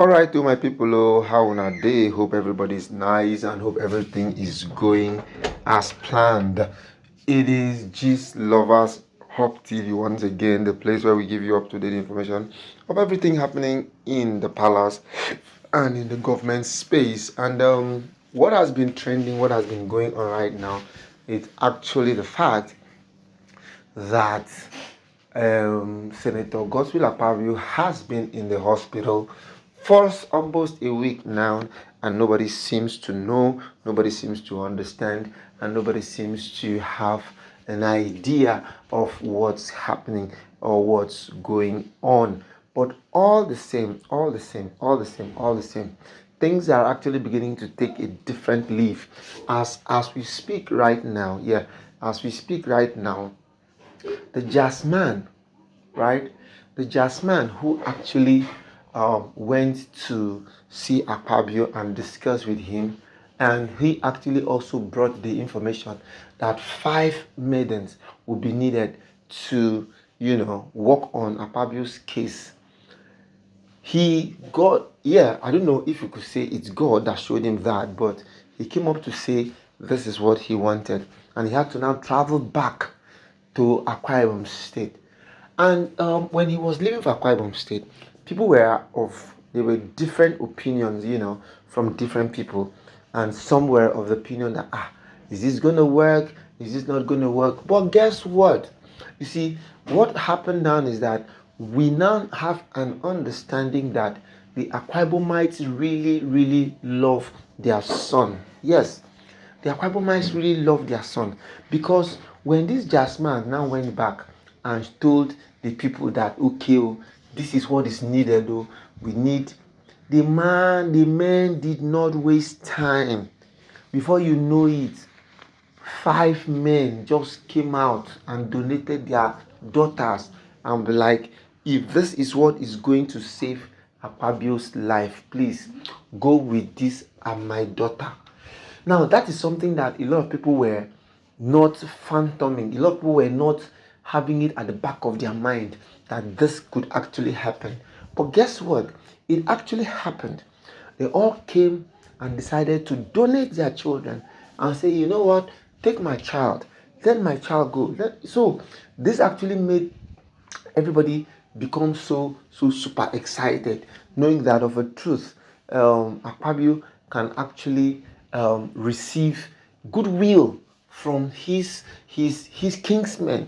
Alright, to my people, how on a day? Hope everybody's nice and hope everything is going as planned. It is G's Lovers Hub TV once again, the place where we give you up to date information of everything happening in the palace and in the government space. And what has been trending, what has been going on right now, it's actually the fact that Senator Godswill Akpabio has been in the hospital for almost a week now, and nobody seems to know, nobody seems to understand, and nobody seems to have an idea of what's happening or what's going on. But all the same, things are actually beginning to take a different leaf as we speak right now. Yeah, as we speak right now, the Jazzman, right? The Jazzman who actually went to see Akpabio and discuss with him, and he actually also brought the information that 5 maidens would be needed to, work on Akpabio's case. He got, yeah, I don't know if you could say it's God that showed him that, but he came up to say this is what he wanted, and he had to now travel back to Akwa State. And when he was leaving for Akwa State, people there were different opinions, from different people. And some were of the opinion that, is this going to work? Is this not going to work? But guess what? You see, what happened now is that we now have an understanding that the Akwa really, really love their son. Yes, the Akwa really love their son, because when this Jazzman now went back and told the people that, okay, this is what is needed, we need the men did not waste time. Before you know it, 5 men just came out and donated their daughters and be like, if this is what is going to save Akpabio's life, please go with this and my daughter. Now, that is something that a lot of people were not phantoming. A lot of people were not having it at the back of their mind that this could actually happen. But guess what? It actually happened. They all came and decided to donate their children and say, you know what? Take my child. Let my child go. So this actually made everybody become so super excited, knowing that of a truth, Akpabio can actually receive goodwill from his kingsmen.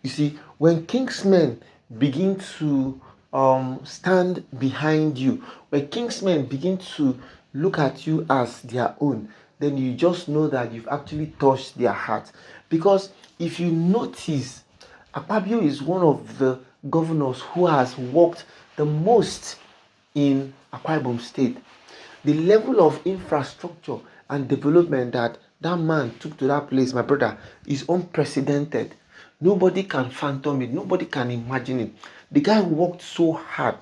You see, when kingsmen begin to stand behind you, when kingsmen begin to look at you as their own, then you just know that you've actually touched their heart. Because if you notice, Akpabio is one of the governors who has worked the most in Akwa State. The level of infrastructure and development that man took to that place, my brother, is unprecedented. Nobody can fathom it. Nobody can imagine it. The guy worked so hard.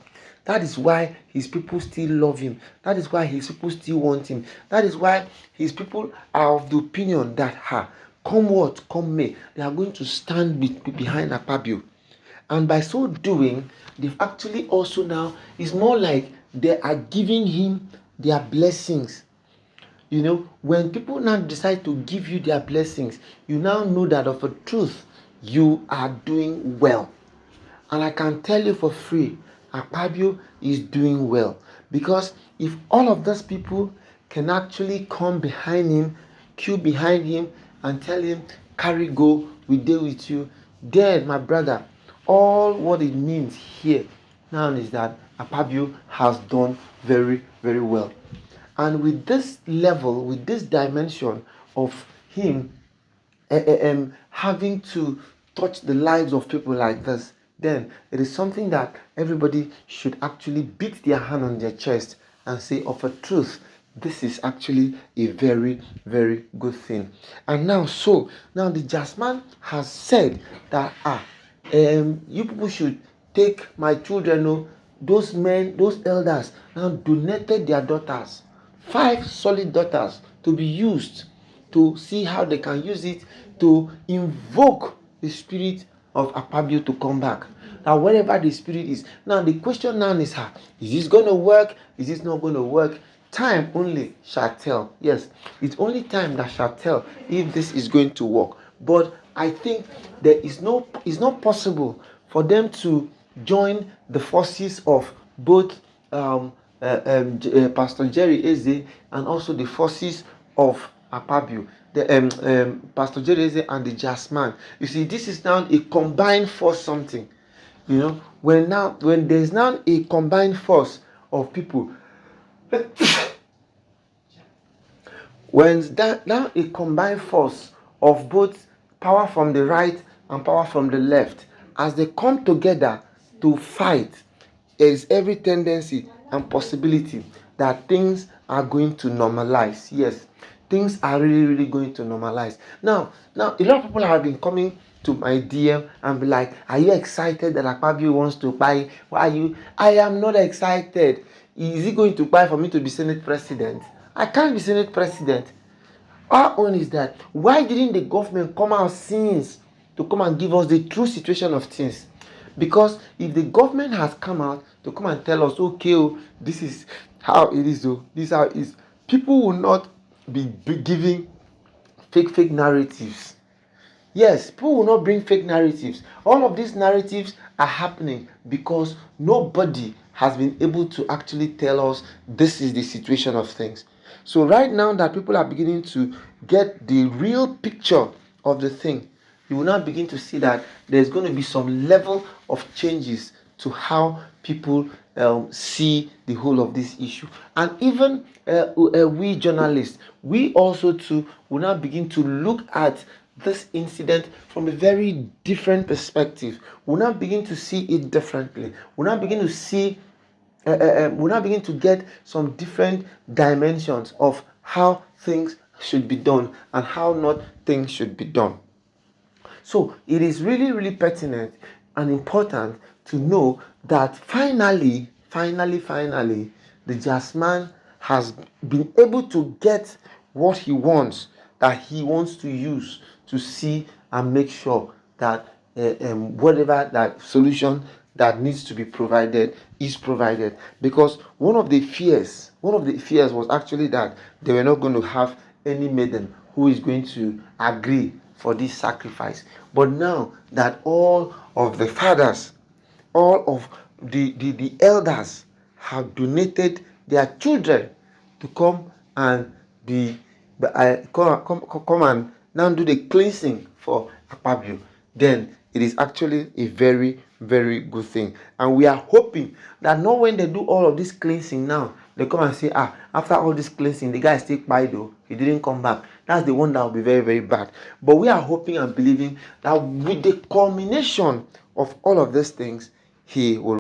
That is why his people still love him. That is why his people still want him. That is why his people are of the opinion that, come what, come may, they are going to stand behind Akpabio. And by so doing, they've actually also now, it's more like they are giving him their blessings. When people now decide to give you their blessings, you now know that of a truth, you are doing well. And I can tell you for free, Akpabio is doing well. Because if all of those people can actually come behind him, queue behind him, and tell him, carry go, we deal with you, then, my brother, all what it means here now is that Akpabio has done very, very well. And with this level, with this dimension of him having to touch the lives of people like this, then it is something that everybody should actually beat their hand on their chest and say, of a truth, this is actually a very, very good thing. And now the Jazzman has said that you people should take my children. Those men, those elders now donated their daughters, 5 solid daughters, to be used to see how they can use it to invoke the spirit of Akpabio to come back. that wherever the spirit is. Now the question now is, is this going to work? Is this not going to work? Time only shall tell. Yes, it's only time that shall tell if this is going to work. But I think it's not possible for them to join the forces of both Pastor Jerry Eze and also the forces of Akpabio, the Pastor Jerry Eze and the Jazzman. You see, this is now a combined force something. When there's now a combined force of people, when that now a combined force of both power from the right and power from the left, as they come together to fight, there is every tendency and possibility that things are going to normalize. Yes, things are really, really going to normalize. Now, a lot of people have been coming to my DM and be like, are you excited that Akpabio wants to buy? Why are you? I am not excited. Is he going to buy for me to be Senate President? I can't be Senate President. Our own is that, why didn't the government come out since to come and give us the true situation of things? Because if the government has come out to come and tell us, okay, this is how it is, this is how it is, people will not be giving fake narratives. Yes, people will not bring fake narratives. All of these narratives are happening because nobody has been able to actually tell us this is the situation of things. So right now that people are beginning to get the real picture of the thing, you will now begin to see that there's going to be some level of changes to how people see the whole of this issue. And even we journalists, we also too will now begin to look at this incident from a very different perspective. We'll now begin to see it differently. We'll now begin to see we'll now begin to get some different dimensions of how things should be done and how not things should be done. So it is really, really pertinent and important to know that finally, the Jazzman has been able to get what he wants, that he wants to use to see and make sure that whatever that solution that needs to be provided is provided. Because one of the fears was actually that they were not going to have any maiden who is going to agree for this sacrifice. But now that all of the fathers, all of the elders have donated their children to come and come and now do the cleansing for Akpabio, then it is actually a very, very good thing. And we are hoping that not when they do all of this cleansing now, they come and say, after all this cleansing, the guy still by though, he didn't come back. That's the one that will be very, very bad. But we are hoping and believing that with the culmination of all of these things, he will